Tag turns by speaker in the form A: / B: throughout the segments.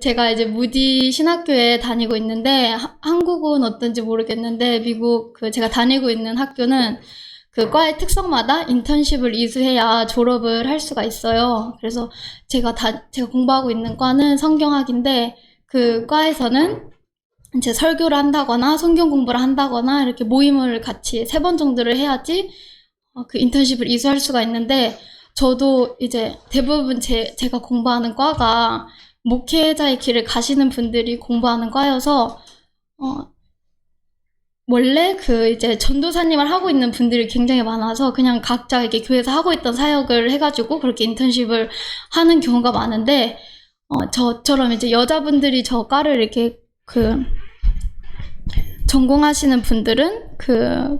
A: 제가 이제 무디 신학교에 다니고 있는데, 한국은 어떤지 모르겠는데, 미국 제가 다니고 있는 학교는 그 과의 특성마다 인턴십을 이수해야 졸업을 할 수가 있어요. 그래서 제가 공부하고 있는 과는 성경학인데, 그 과에서는 이제 설교를 한다거나 성경 공부를 한다거나 이렇게 모임을 같이 3번 정도를 해야지 그 인턴십을 이수할 수가 있는데, 저도 이제 대부분 제가 공부하는 과가 목회자의 길을 가시는 분들이 공부하는 과여서 원래 이제 전도사님을 하고 있는 분들이 굉장히 많아서 그냥 각자 이렇게 교회에서 하고 있던 사역을 해가지고 그렇게 인턴십을 하는 경우가 많은데, 저처럼 이제 여자분들이 저 과를 이렇게 전공하시는 분들은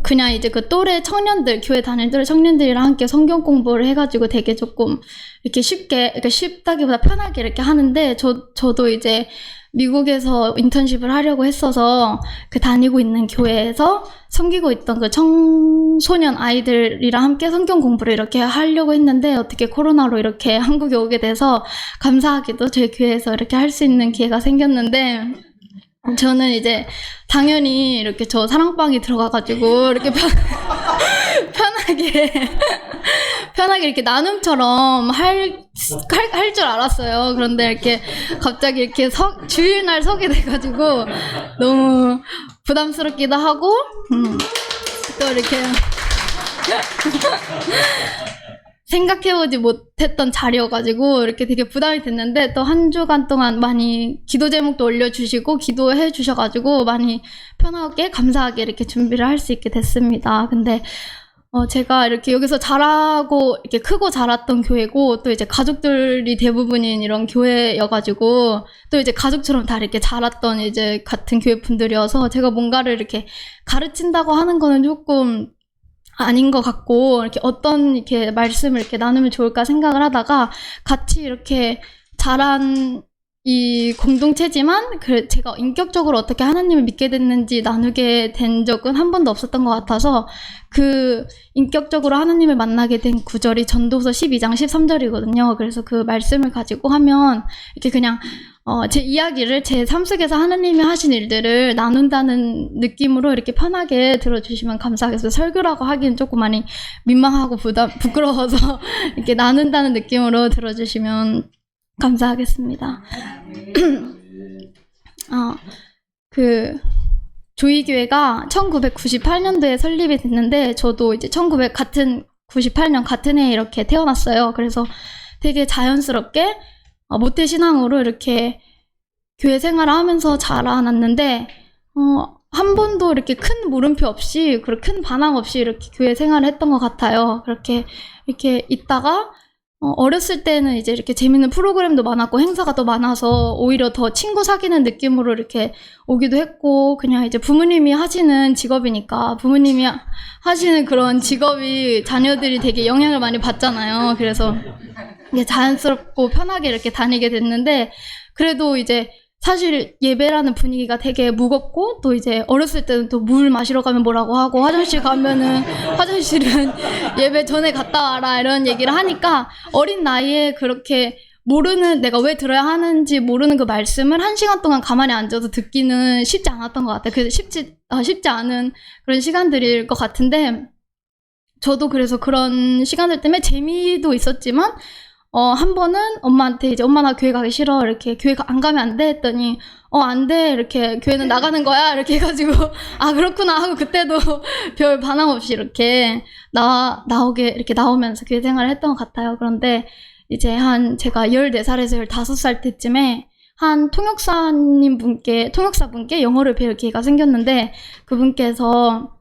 A: 그냥 이제 그 또래 청년들, 교회 다니는 또래 청년들이랑 함께 성경 공부를 해가지고 되게 조금 이렇게 그러니까 쉽다기보다 편하게 이렇게 하는데, 저도 이제 미국에서 인턴십을 하려고 했어서 다니고 있는 교회에서 섬기고 있던 그 청소년 아이들이랑 함께 성경 공부를 이렇게 하려고 했는데, 어떻게 코로나로 이렇게 한국에 오게 돼서 감사하게도 저희 교회에서 이렇게 할 수 있는 기회가 생겼는데, 저는 이제 당연히 이렇게 저 사랑방에 들어가가지고 이렇게 편하게 이렇게 나눔처럼 할 줄 알았어요. 그런데 이렇게 갑자기 이렇게 주일날 서게 돼가지고 너무 부담스럽기도 하고, 또 이렇게 생각해보지 못했던 자리여가지고 이렇게 되게 부담이 됐는데, 또 한 주간 동안 많이 기도 제목도 올려주시고 기도해 주셔가지고 많이 편하게 감사하게 이렇게 준비를 할 수 있게 됐습니다. 근데 제가 이렇게 여기서 자라고 이렇게 크고 자랐던 교회고, 또 이제 가족들이 대부분인 이런 교회여가지고, 또 이제 가족처럼 다 이렇게 자랐던 이제 같은 교회 분들이어서 제가 뭔가를 이렇게 가르친다고 하는 거는 조금 아닌 것 같고, 이렇게 어떤 이렇게 말씀을 이렇게 나누면 좋을까 생각을 하다가, 같이 이렇게 자란 이 공동체지만 제가 인격적으로 어떻게 하나님을 믿게 됐는지 나누게 된 적은 한 번도 없었던 것 같아서, 인격적으로 하나님을 만나게 된 구절이 전도서 12장 13절이거든요. 그래서 그 말씀을 가지고 하면 이렇게 그냥 제 이야기를, 제 삶 속에서 하나님이 하신 일들을 나눈다는 느낌으로 이렇게 편하게 들어주시면 감사하겠어요. 설교라고 하기엔 조금 많이 민망하고 부끄러워서 이렇게 나눈다는 느낌으로 들어주시면 감사하겠습니다. 조이교회가 1998년도에 설립이 됐는데, 저도 이제 98년 같은 해에 이렇게 태어났어요. 그래서 되게 자연스럽게 모태신앙으로 이렇게 교회 생활을 하면서 자라났는데, 한 번도 이렇게 큰 물음표 없이, 그리고 큰 반항 없이 이렇게 교회 생활을 했던 것 같아요. 그렇게 이렇게 있다가 어렸을 때는 이제 이렇게 재밌는 프로그램도 많았고 행사가 더 많아서 오히려 더 친구 사귀는 느낌으로 이렇게 오기도 했고, 그냥 이제 부모님이 하시는 직업이니까 부모님이 하시는 그런 직업이 자녀들이 되게 영향을 많이 받잖아요. 그래서 이게 자연스럽고 편하게 이렇게 다니게 됐는데, 그래도 이제 사실 예배라는 분위기가 되게 무겁고, 또 이제 어렸을 때는 또 물 마시러 가면 뭐라고 하고, 화장실 가면은 화장실은 예배 전에 갔다 와라 이런 얘기를 하니까, 어린 나이에 그렇게 내가 왜 들어야 하는지 모르는 그 말씀을 1시간 동안 가만히 앉아서 듣기는 쉽지 않았던 것 같아요. 그래서 쉽지 않은 그런 시간들일 것 같은데, 저도 그래서 그런 시간들 때문에 재미도 있었지만, 한 번은 엄마한테 이제 엄마 나 교회 가기 싫어, 이렇게 교회 안 가면 안 돼 했더니, 안 돼, 이렇게 교회는 나가는 거야 이렇게 해가지고 아 그렇구나 하고, 그때도 별 반항 없이 이렇게 이렇게 나오면서 교회 생활을 했던 것 같아요. 그런데 이제 제가 14살에서 15살 때쯤에 한 통역사분께 영어를 배울 기회가 생겼는데, 그분께서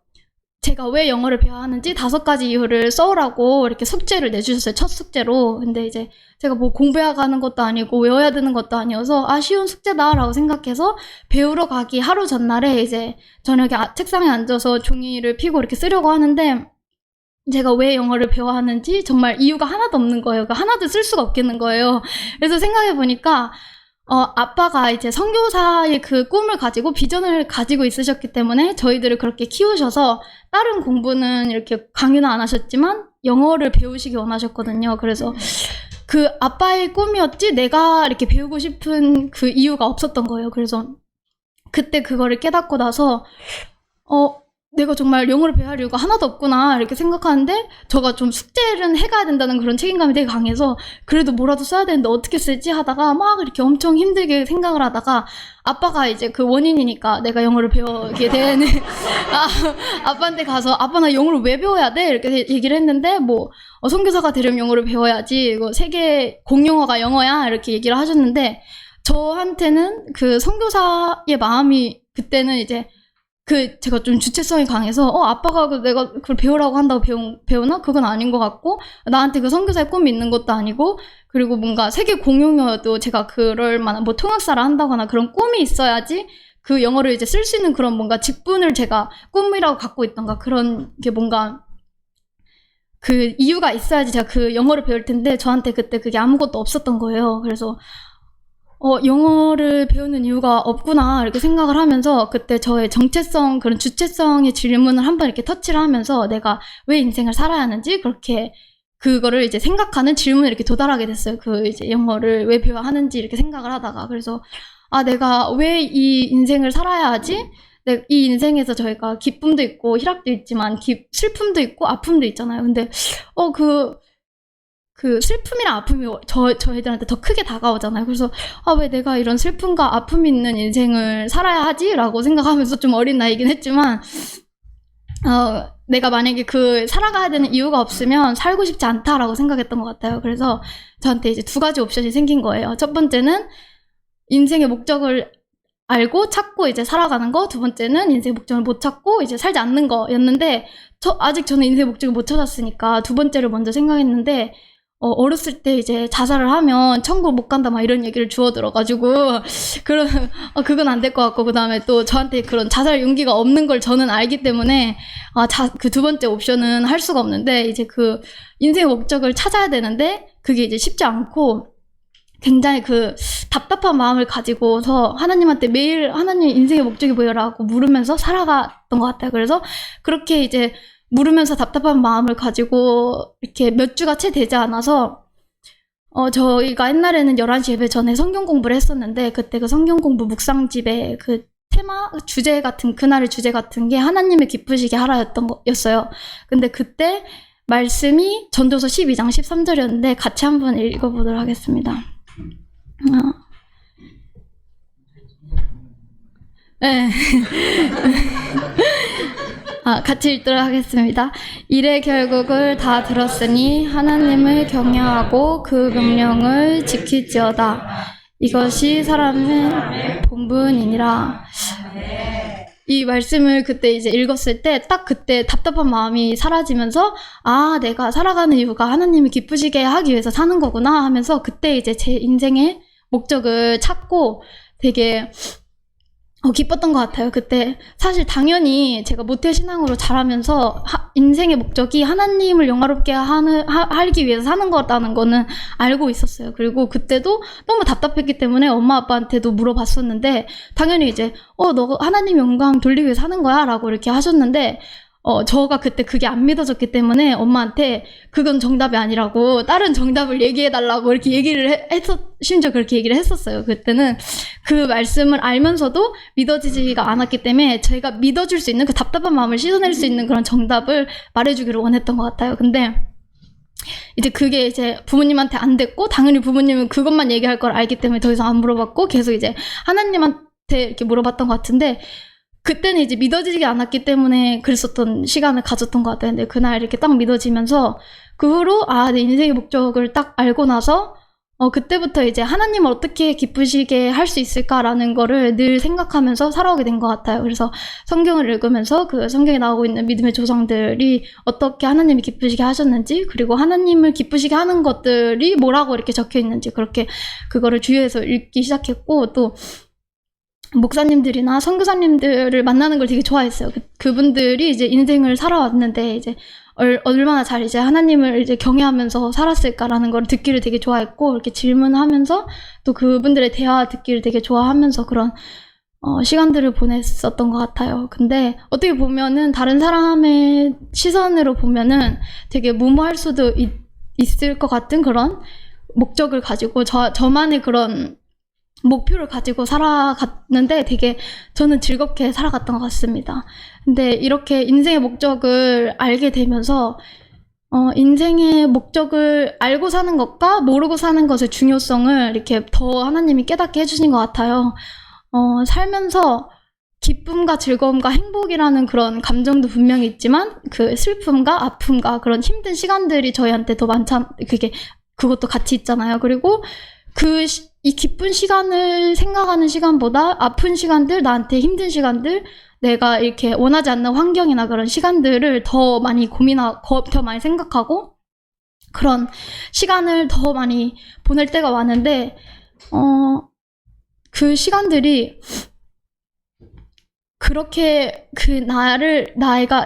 A: 제가 왜 영어를 배워야 하는지 5가지 이유를 써오라고 이렇게 숙제를 내주셨어요. 첫 숙제로. 근데 이제 제가 뭐 공부해야 가는 것도 아니고 외워야 되는 것도 아니어서 쉬운 숙제다라고 생각해서 배우러 가기 하루 전날에 이제 저녁에 책상에 앉아서 종이를 펴고 이렇게 쓰려고 하는데, 제가 왜 영어를 배워야 하는지 정말 이유가 하나도 없는 거예요. 그러니까 하나도 쓸 수가 없겠는 거예요. 그래서 생각해보니까 아빠가 이제 선교사의 그 꿈을 가지고 비전을 가지고 있으셨기 때문에 저희들을 그렇게 키우셔서 다른 공부는 이렇게 강요는 안 하셨지만 영어를 배우시기 원하셨거든요. 그래서 그 아빠의 꿈이었지 내가 이렇게 배우고 싶은 그 이유가 없었던 거예요. 그래서 그때 그거를 깨닫고 나서 내가 정말 영어를 배워야 할 이유가 하나도 없구나 이렇게 생각하는데 저가 좀 숙제를 해가야 된다는 그런 책임감이 되게 강해서 그래도 뭐라도 써야 되는데 어떻게 쓰지 하다가 막 이렇게 엄청 힘들게 생각을 하다가 아빠가 이제 그 원인이니까 내가 영어를 배우게 된 아빠한테 가서 아빠 나 영어를 왜 배워야 돼? 이렇게 얘기를 했는데 뭐 선교사가 되려면 영어를 배워야지 이거 세계 공용어가 영어야 이렇게 얘기를 하셨는데 저한테는 그 선교사의 마음이 그때는 이제 제가 좀 주체성이 강해서, 아빠가 내가 그걸 배우라고 한다고 배우나? 그건 아닌 것 같고, 나한테 그 선교사의 꿈이 있는 것도 아니고, 그리고 뭔가 세계 공용어도 제가 그럴 만한, 뭐 통역사를 한다거나 그런 꿈이 있어야지 그 영어를 이제 쓸 수 있는 그런 뭔가 직분을 제가 꿈이라고 갖고 있던가 그런 게 뭔가 그 이유가 있어야지 제가 그 영어를 배울 텐데, 저한테 그때 그게 아무것도 없었던 거예요. 그래서, 영어를 배우는 이유가 없구나 이렇게 생각을 하면서 그때 저의 정체성 그런 주체성의 질문을 한번 이렇게 터치를 하면서 내가 왜 인생을 살아야 하는지 그렇게 그거를 이제 생각하는 질문을 이렇게 도달하게 됐어요. 그 이제 영어를 왜 배워야 하는지 이렇게 생각을 하다가 그래서 내가 왜 이 인생을 살아야 하지? 이 인생에서 저희가 기쁨도 있고 희락도 있지만 슬픔도 있고 아픔도 있잖아요. 근데 그 슬픔이랑 아픔이 저희들한테 더 크게 다가오잖아요. 그래서 왜 내가 이런 슬픔과 아픔이 있는 인생을 살아야 하지? 라고 생각하면서 좀 어린 나이긴 했지만 내가 만약에 살아가야 되는 이유가 없으면 살고 싶지 않다라고 생각했던 것 같아요. 그래서 저한테 이제 2가지 옵션이 생긴 거예요. 첫 번째는 인생의 목적을 알고 찾고 이제 살아가는 거, 2번째는 인생의 목적을 못 찾고 이제 살지 않는 거였는데 아직 저는 인생의 목적을 못 찾았으니까 2번째를 먼저 생각했는데 어렸을 때 이제 자살을 하면 천국 못 간다 막 이런 얘기를 주워 들어가지고 그건 안 될 것 같고 그 다음에 또 저한테 그런 자살 용기가 없는 걸 저는 알기 때문에 그 2번째 옵션은 할 수가 없는데 이제 그 인생의 목적을 찾아야 되는데 그게 이제 쉽지 않고 굉장히 그 답답한 마음을 가지고서 하나님한테 매일 하나님 인생의 목적이 뭐야라고 물으면서 살아갔던 것 같아요. 그래서 그렇게 이제 물으면서 답답한 마음을 가지고 이렇게 몇 주가 채 되지 않아서 저희가 옛날에는 11시 예배 전에 성경 공부를 했었는데 그때 그 성경 공부 묵상집에 그 테마 주제 같은 그날의 주제 같은 게 하나님을 기쁘시게 하라였던 거였어요. 근데 그때 말씀이 전도서 12장 13절이었는데 같이 한번 읽어보도록 하겠습니다. 네. 같이 읽도록 하겠습니다. 이래 결국을 다 들었으니 하나님을 경외하고 그 명령을 지킬지어다. 이것이 사람의 본분이니라. 이 말씀을 그때 이제 읽었을 때 딱 그때 답답한 마음이 사라지면서 내가 살아가는 이유가 하나님을 기쁘시게 하기 위해서 사는 거구나 하면서 그때 이제 제 인생의 목적을 찾고 되게 기뻤던 것 같아요. 그때 사실 당연히 제가 모태신앙으로 자라면서 인생의 목적이 하나님을 영화롭게 하기 위해서 사는 거라는 거는 알고 있었어요. 그리고 그때도 너무 답답했기 때문에 엄마 아빠한테도 물어봤었는데 당연히 이제 너 하나님 영광 돌리기 위해서 사는 거야 라고 이렇게 하셨는데 저가 그때 그게 안 믿어졌기 때문에 엄마한테 그건 정답이 아니라고 다른 정답을 얘기해달라고 이렇게 얘기를 심지어 그렇게 얘기를 했었어요. 그때는 그 말씀을 알면서도 믿어지지가 않았기 때문에 제가 믿어줄 수 있는 그 답답한 마음을 씻어낼 수 있는 그런 정답을 말해주기를 원했던 것 같아요. 근데 이제 그게 이제 부모님한테 안 됐고 당연히 부모님은 그것만 얘기할 걸 알기 때문에 더 이상 안 물어봤고 계속 이제 하나님한테 이렇게 물어봤던 것 같은데 그때는 이제 믿어지지 않았기 때문에 그랬었던 시간을 가졌던 것 같아요. 근데 그날 이렇게 딱 믿어지면서 그 후로 내 인생의 목적을 딱 알고 나서 그때부터 이제 하나님을 어떻게 기쁘시게 할 수 있을까라는 거를 늘 생각하면서 살아오게 된 것 같아요. 그래서 성경을 읽으면서 그 성경에 나오고 있는 믿음의 조상들이 어떻게 하나님을 기쁘시게 하셨는지 그리고 하나님을 기쁘시게 하는 것들이 뭐라고 이렇게 적혀 있는지 그렇게 그거를 주위에서 읽기 시작했고 또 목사님들이나 선교사님들을 만나는 걸 되게 좋아했어요. 그분들이 이제 인생을 살아왔는데 이제 얼마나 잘 이제 하나님을 이제 경외하면서 살았을까라는 걸 듣기를 되게 좋아했고 이렇게 질문하면서 또 그분들의 대화 듣기를 되게 좋아하면서 그런 시간들을 보냈었던 것 같아요. 근데 어떻게 보면은 다른 사람의 시선으로 보면은 되게 무모할 수도 있을 것 같은 그런 목적을 가지고 저만의 그런 목표를 가지고 살아갔는데 되게 저는 즐겁게 살아갔던 것 같습니다. 근데 이렇게 인생의 목적을 알게 되면서 인생의 목적을 알고 사는 것과 모르고 사는 것의 중요성을 이렇게 더 하나님이 깨닫게 해주신 것 같아요. 살면서 기쁨과 즐거움과 행복이라는 그런 감정도 분명히 있지만 그 슬픔과 아픔과 그런 힘든 시간들이 저희한테 더 그것도 같이 있잖아요. 그리고 이 기쁜 시간을 생각하는 시간보다 아픈 시간들, 나한테 힘든 시간들, 내가 이렇게 원하지 않는 환경이나 그런 시간들을 더 많이 고민하고, 더 많이 생각하고, 그런 시간을 더 많이 보낼 때가 많은데, 그 시간들이 그렇게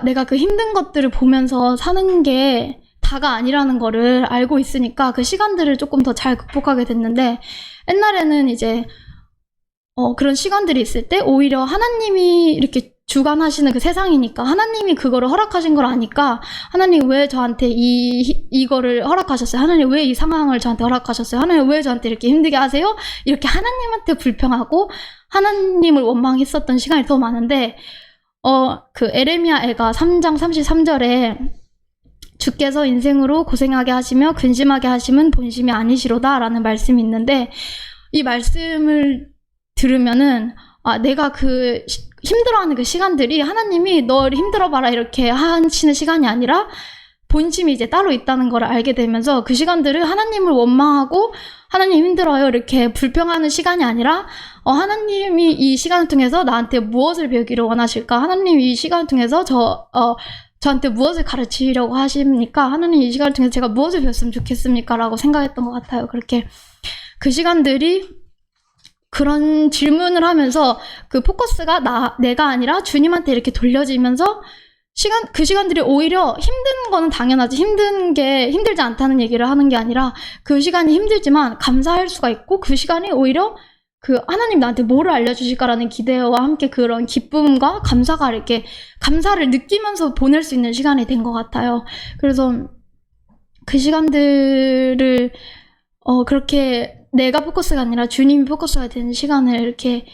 A: 내가 그 힘든 것들을 보면서 사는 게 다가 아니라는 거를 알고 있으니까 그 시간들을 조금 더 잘 극복하게 됐는데, 옛날에는 이제 그런 시간들이 있을 때 오히려 하나님이 이렇게 주관하시는 그 세상이니까 하나님이 그거를 허락하신 걸 아니까 하나님 왜 저한테 이거를 허락하셨어요? 하나님 왜 이 상황을 저한테 허락하셨어요? 하나님 왜 저한테 이렇게 힘들게 하세요? 이렇게 하나님한테 불평하고 하나님을 원망했었던 시간이 더 많은데 그 에레미야 애가 3장 33절에 주께서 인생으로 고생하게 하시며 근심하게 하심은 본심이 아니시로다 라는 말씀이 있는데, 이 말씀을 들으면은 내가 그 힘들어하는 그 시간들이 하나님이 너를 힘들어봐라 이렇게 하시는 시간이 아니라 본심이 이제 따로 있다는 걸 알게 되면서 그 시간들을 하나님을 원망하고 하나님 힘들어요 이렇게 불평하는 시간이 아니라 하나님이 이 시간을 통해서 나한테 무엇을 배우기를 원하실까? 하나님이 이 시간을 통해서 저한테 무엇을 가르치려고 하십니까? 하나님 이 시간을 통해서 제가 무엇을 배웠으면 좋겠습니까? 라고 생각했던 것 같아요. 그렇게 그 시간들이 그런 질문을 하면서 그 포커스가 내가 아니라 주님한테 이렇게 돌려지면서 그 시간들이 오히려 힘든 거는 당연하지, 힘들지 않다는 얘기를 하는 게 아니라 그 시간이 힘들지만 감사할 수가 있고 그 시간이 오히려 그 하나님 나한테 뭐를 알려주실까라는 기대와 함께 그런 기쁨과 감사를 느끼면서 보낼 수 있는 시간이 된 것 같아요. 그래서 그 시간들을 그렇게 내가 포커스가 아니라 주님이 포커스가 되는 시간을 이렇게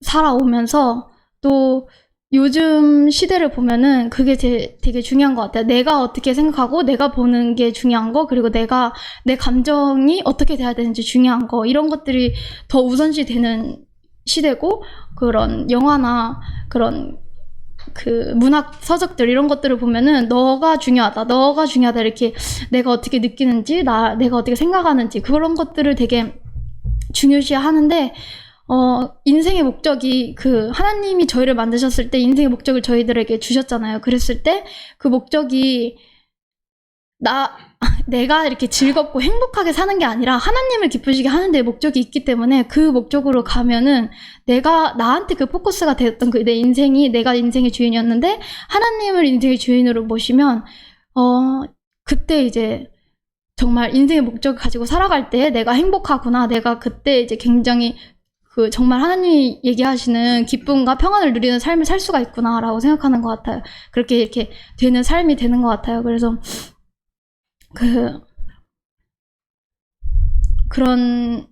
A: 살아오면서 또 요즘 시대를 보면은 그게 되게 중요한 것 같아요. 내가 어떻게 생각하고 내가 보는 게 중요한 거, 그리고 내 감정이 어떻게 돼야 되는지 중요한 거, 이런 것들이 더 우선시 되는 시대고, 그런 영화나 그런 그 문학 서적들 이런 것들을 보면은 너가 중요하다 이렇게 내가 어떻게 느끼는지, 내가 어떻게 생각하는지 그런 것들을 되게 중요시 하는데, 인생의 목적이 하나님이 저희를 만드셨을 때 인생의 목적을 저희들에게 주셨잖아요. 그랬을 때 그 목적이 내가 이렇게 즐겁고 행복하게 사는 게 아니라 하나님을 기쁘시게 하는 데 목적이 있기 때문에 그 목적으로 가면은 나한테 그 포커스가 되었던 내 인생이 내가 인생의 주인이었는데 하나님을 인생의 주인으로 모시면 그때 이제 정말 인생의 목적을 가지고 살아갈 때 내가 행복하구나, 내가 그때 이제 굉장히 정말 하나님이 얘기하시는 기쁨과 평안을 누리는 삶을 살 수가 있구나라고 생각하는 것 같아요. 그렇게 이렇게 되는 삶이 되는 것 같아요. 그래서 그런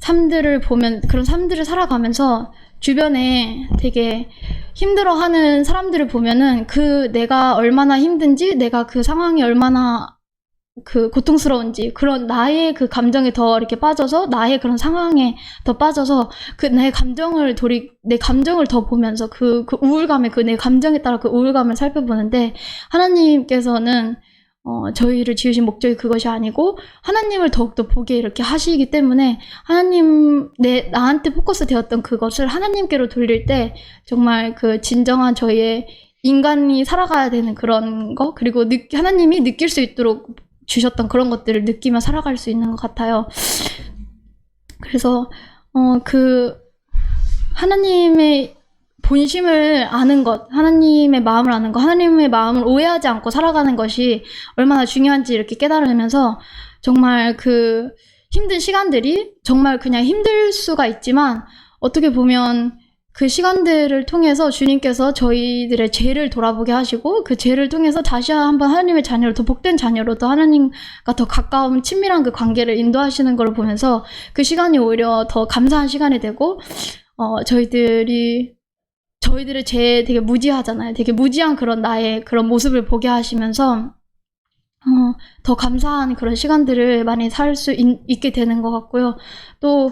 A: 삶들을 살아가면서 주변에 되게 힘들어하는 사람들을 보면은 내가 얼마나 힘든지, 내가 그 상황이 얼마나 고통스러운지, 그런 나의 그 감정에 더 이렇게 빠져서, 나의 그런 상황에 더 빠져서 내 감정을 더 보면서 우울감에 내 감정에 따라 그 우울감을 살펴보는데, 하나님께서는 저희를 지으신 목적이 그것이 아니고 하나님을 더욱더 보게 이렇게 하시기 때문에 나한테 포커스 되었던 그것을 하나님께로 돌릴 때 정말 진정한 저희의 인간이 살아가야 되는 그런 거, 그리고 하나님이 느낄 수 있도록 주셨던 그런 것들을 느끼며 살아갈 수 있는 것 같아요. 그래서 하나님의 본심을 아는 것, 하나님의 마음을 아는 것, 하나님의 마음을 오해하지 않고 살아가는 것이 얼마나 중요한지 이렇게 깨달으면서 정말 힘든 시간들이 정말 그냥 힘들 수가 있지만 어떻게 보면 그 시간들을 통해서 주님께서 저희들의 죄를 돌아보게 하시고 그 죄를 통해서 다시 한번 하나님의 자녀로 더 복된 자녀로 또 하나님과 더 가까운 친밀한 그 관계를 인도하시는 걸 보면서 그 시간이 오히려 더 감사한 시간이 되고 저희들의 죄에 되게 무지하잖아요. 되게 무지한 그런 나의 그런 모습을 보게 하시면서 더 감사한 그런 시간들을 많이 살 수 있게 되는 것 같고요. 또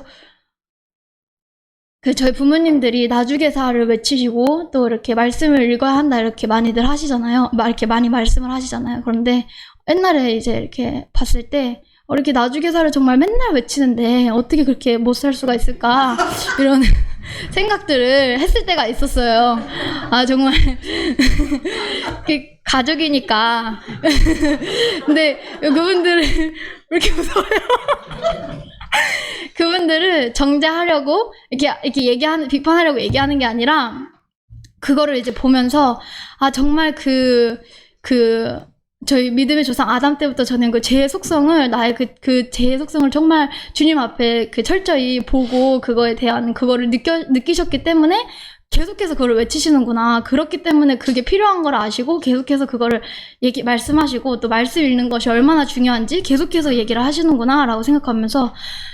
A: 저희 부모님들이 나주개사를 외치시고 또 이렇게 말씀을 읽어야 한다 이렇게 많이들 하시잖아요. 이렇게 많이 말씀을 하시잖아요. 그런데 옛날에 이제 이렇게 봤을 때 이렇게 나주개사를 정말 맨날 외치는데 어떻게 그렇게 못 살 수가 있을까 이런 생각들을 했을 때가 있었어요. 정말 가족이니까. 근데 그분들을 왜 이렇게 무서워요? 그분들을 정죄하려고 이렇게 비판하려고 얘기하는 게 아니라 그거를 이제 보면서 정말 저희 믿음의 조상 아담 때부터 저는 그 죄의 속성을 나의 그 죄의 속성을 정말 주님 앞에 철저히 보고 그거에 대한 그거를 느끼셨기 때문에 계속해서 그걸 외치시는구나. 그렇기 때문에 그게 필요한 걸 아시고 계속해서 그거를 말씀하시고 또 말씀 읽는 것이 얼마나 중요한지 계속해서 얘기를 하시는구나 라고 생각하면서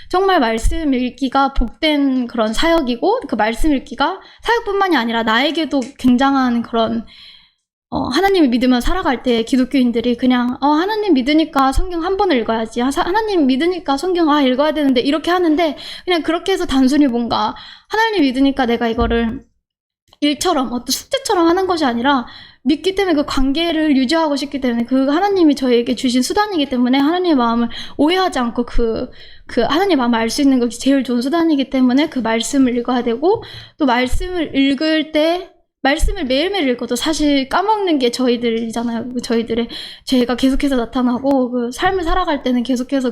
A: 정말 말씀 읽기가 복된 그런 사역이고 그 말씀 읽기가 사역뿐만이 아니라 나에게도 굉장한 그런 하나님을 믿으며 살아갈 때 기독교인들이 그냥 하나님 믿으니까 성경 한 번을 읽어야지, 하나님 믿으니까 성경 읽어야 되는데 이렇게 하는데 그냥 그렇게 해서 단순히 뭔가 하나님 믿으니까 내가 이거를 일처럼 어떤 숙제처럼 하는 것이 아니라 믿기 때문에 그 관계를 유지하고 싶기 때문에 그 하나님이 저에게 주신 수단이기 때문에 하나님의 마음을 오해하지 않고 그 하나님의 마음을 알 수 있는 것이 제일 좋은 수단이기 때문에 그 말씀을 읽어야 되고 또 말씀을 읽을 때 말씀을 매일매일 읽어도 사실 까먹는 게 저희들이잖아요. 저희들의 죄가 계속해서 나타나고 그 삶을 살아갈 때는 계속해서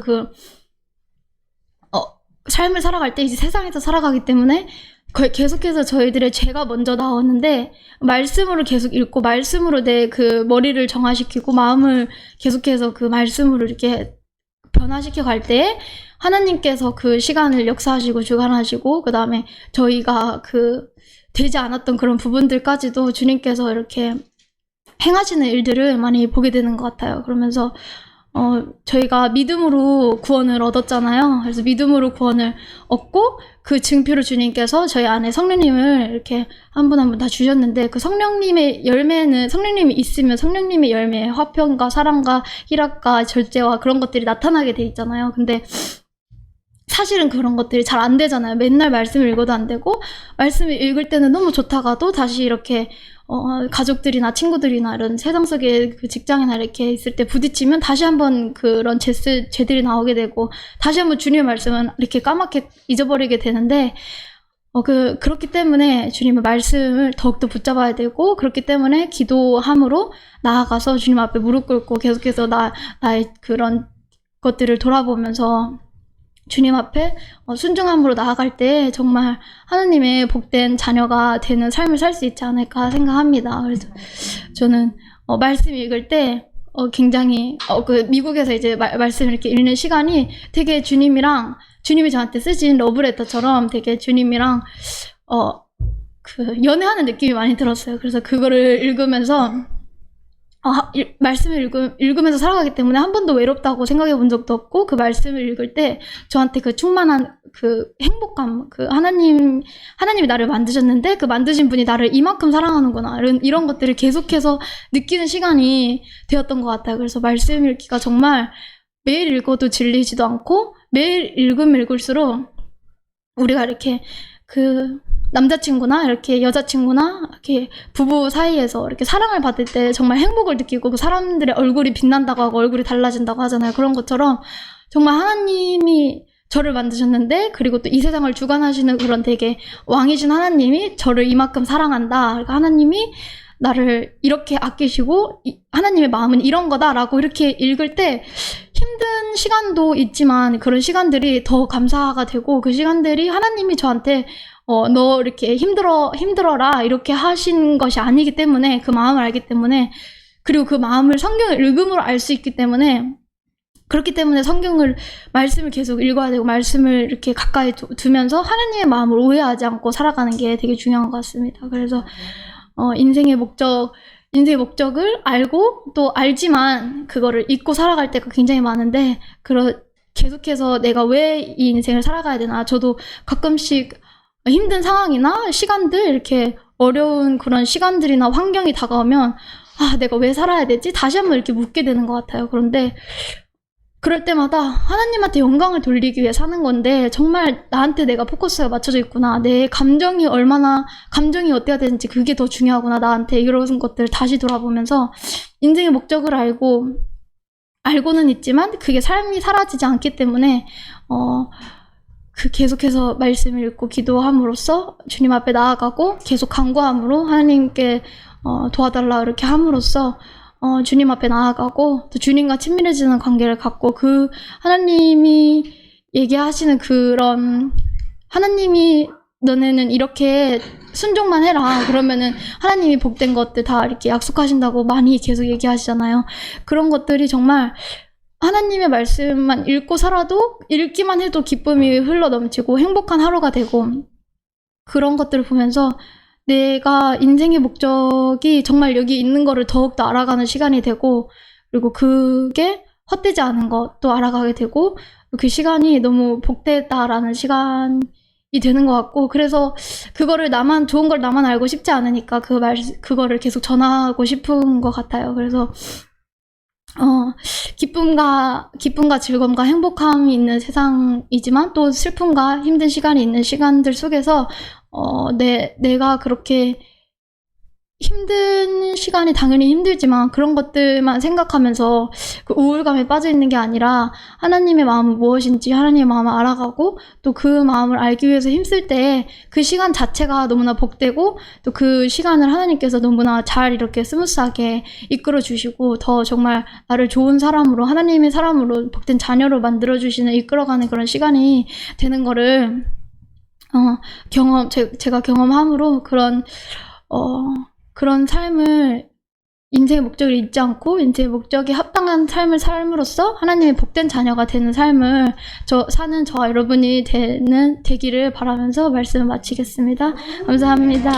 A: 삶을 살아갈 때 이제 세상에서 살아가기 때문에 계속해서 저희들의 죄가 먼저 나오는데 말씀으로 계속 읽고 말씀으로 내 그 머리를 정화시키고 마음을 계속해서 그 말씀으로 이렇게 변화시켜 갈 때 하나님께서 그 시간을 역사하시고 주관하시고 그 다음에 저희가 되지 않았던 그런 부분들까지도 주님께서 이렇게 행하시는 일들을 많이 보게 되는 것 같아요. 그러면서 저희가 믿음으로 구원을 얻었잖아요. 그래서 믿음으로 구원을 얻고 그 증표를 주님께서 저희 안에 성령님을 이렇게 한 분 한 분 다 주셨는데 그 성령님의 열매는 성령님이 있으면 성령님의 열매, 화평과 사랑과 희락과 절제와 그런 것들이 나타나게 돼 있잖아요. 근데 사실은 그런 것들이 잘 안 되잖아요. 맨날 말씀을 읽어도 안 되고 말씀을 읽을 때는 너무 좋다가도 다시 이렇게 가족들이나 친구들이나 이런 세상 속에 그 직장이나 이렇게 있을 때 부딪히면 다시 한번 그런 죄들이 나오게 되고 다시 한번 주님의 말씀은 이렇게 까맣게 잊어버리게 되는데 그렇기 때문에 주님의 말씀을 더욱더 붙잡아야 되고 그렇기 때문에 기도함으로 나아가서 주님 앞에 무릎 꿇고 계속해서 나의 그런 것들을 돌아보면서 주님 앞에 순종함으로 나아갈 때 정말 하나님의 복된 자녀가 되는 삶을 살 수 있지 않을까 생각합니다. 그래서 저는 말씀 읽을 때 굉장히 미국에서 이제 말씀 이렇게 읽는 시간이 되게 주님이 저한테 쓰신 러브레터처럼 되게 주님이랑 연애하는 느낌이 많이 들었어요. 그래서 그거를 읽으면서 말씀을 읽으면서 살아가기 때문에 한 번도 외롭다고 생각해 본 적도 없고 그 말씀을 읽을 때 저한테 그 충만한 그 행복감, 하나님이 나를 만드셨는데 그 만드신 분이 나를 이만큼 사랑하는구나 이런 것들을 계속해서 느끼는 시간이 되었던 것 같아요. 그래서 말씀 읽기가 정말 매일 읽어도 질리지도 않고 매일 읽으면 읽을수록 우리가 이렇게 남자친구나 이렇게 여자친구나 이렇게 부부 사이에서 이렇게 사랑을 받을 때 정말 행복을 느끼고 그 사람들의 얼굴이 빛난다고 하고 얼굴이 달라진다고 하잖아요. 그런 것처럼 정말 하나님이 저를 만드셨는데 그리고 또 이 세상을 주관하시는 그런 되게 왕이신 하나님이 저를 이만큼 사랑한다. 그러니까 하나님이 나를 이렇게 아끼시고 하나님의 마음은 이런 거다라고 이렇게 읽을 때 힘든 시간도 있지만 그런 시간들이 더 감사가 되고 그 시간들이 하나님이 저한테 너 이렇게 힘들어라 이렇게 하신 것이 아니기 때문에 그 마음을 알기 때문에 그리고 그 마음을 성경을 읽음으로 알 수 있기 때문에 그렇기 때문에 성경을 말씀을 계속 읽어야 되고 말씀을 이렇게 가까이 두면서 하나님의 마음을 오해하지 않고 살아가는 게 되게 중요한 것 같습니다. 그래서 인생의 목적을 알고 또 알지만 그거를 잊고 살아갈 때가 굉장히 많은데 계속해서 내가 왜 이 인생을 살아가야 되나. 저도 가끔씩 힘든 상황이나 시간들, 이렇게 어려운 그런 시간들이나 환경이 다가오면 내가 왜 살아야 되지? 다시 한번 이렇게 묻게 되는 것 같아요. 그런데 그럴 때마다 하나님한테 영광을 돌리기 위해 사는 건데 정말 나한테 내가 포커스가 맞춰져 있구나. 내 감정이 어때야 되는지 그게 더 중요하구나. 나한테 이런 것들을 다시 돌아보면서 인생의 목적을 알고는 있지만 그게 삶이 사라지지 않기 때문에 계속해서 말씀을 읽고 기도함으로써 주님 앞에 나아가고 계속 간구함으로 하나님께 도와달라 이렇게 함으로써 주님 앞에 나아가고 또 주님과 친밀해지는 관계를 갖고 그 하나님이 얘기하시는 그런 하나님이 너네는 이렇게 순종만 해라 그러면은 하나님이 복된 것들 다 이렇게 약속하신다고 많이 계속 얘기하시잖아요. 그런 것들이 정말 하나님의 말씀만 읽고 살아도 읽기만 해도 기쁨이 흘러넘치고 행복한 하루가 되고 그런 것들을 보면서 내가 인생의 목적이 정말 여기 있는 거를 더욱더 알아가는 시간이 되고 그리고 그게 헛되지 않은 것도 알아가게 되고 그 시간이 너무 복되다라는 시간이 되는 것 같고 그래서 그거를 좋은 걸 나만 알고 싶지 않으니까 그거를 계속 전하고 싶은 것 같아요. 그래서 기쁨과 즐거움과 행복함이 있는 세상이지만 또 슬픔과 힘든 시간이 있는 시간들 속에서 내가 그렇게 힘든 시간이 당연히 힘들지만 그런 것들만 생각하면서 그 우울감에 빠져 있는 게 아니라 하나님의 마음은 무엇인지 하나님의 마음을 알아가고 또 그 마음을 알기 위해서 힘쓸 때 그 시간 자체가 너무나 복되고 또 그 시간을 하나님께서 너무나 잘 이렇게 스무스하게 이끌어 주시고 더 정말 나를 좋은 사람으로 하나님의 사람으로 복된 자녀로 만들어 주시는 이끌어가는 그런 시간이 되는 거를 제가 경험함으로 그런 삶을 인생의 목적을 잊지 않고 인생의 목적에 합당한 삶을 삶으로써 하나님의 복된 자녀가 되는 삶을 사는 저와 여러분이 되기를 바라면서 말씀을 마치겠습니다. 감사합니다.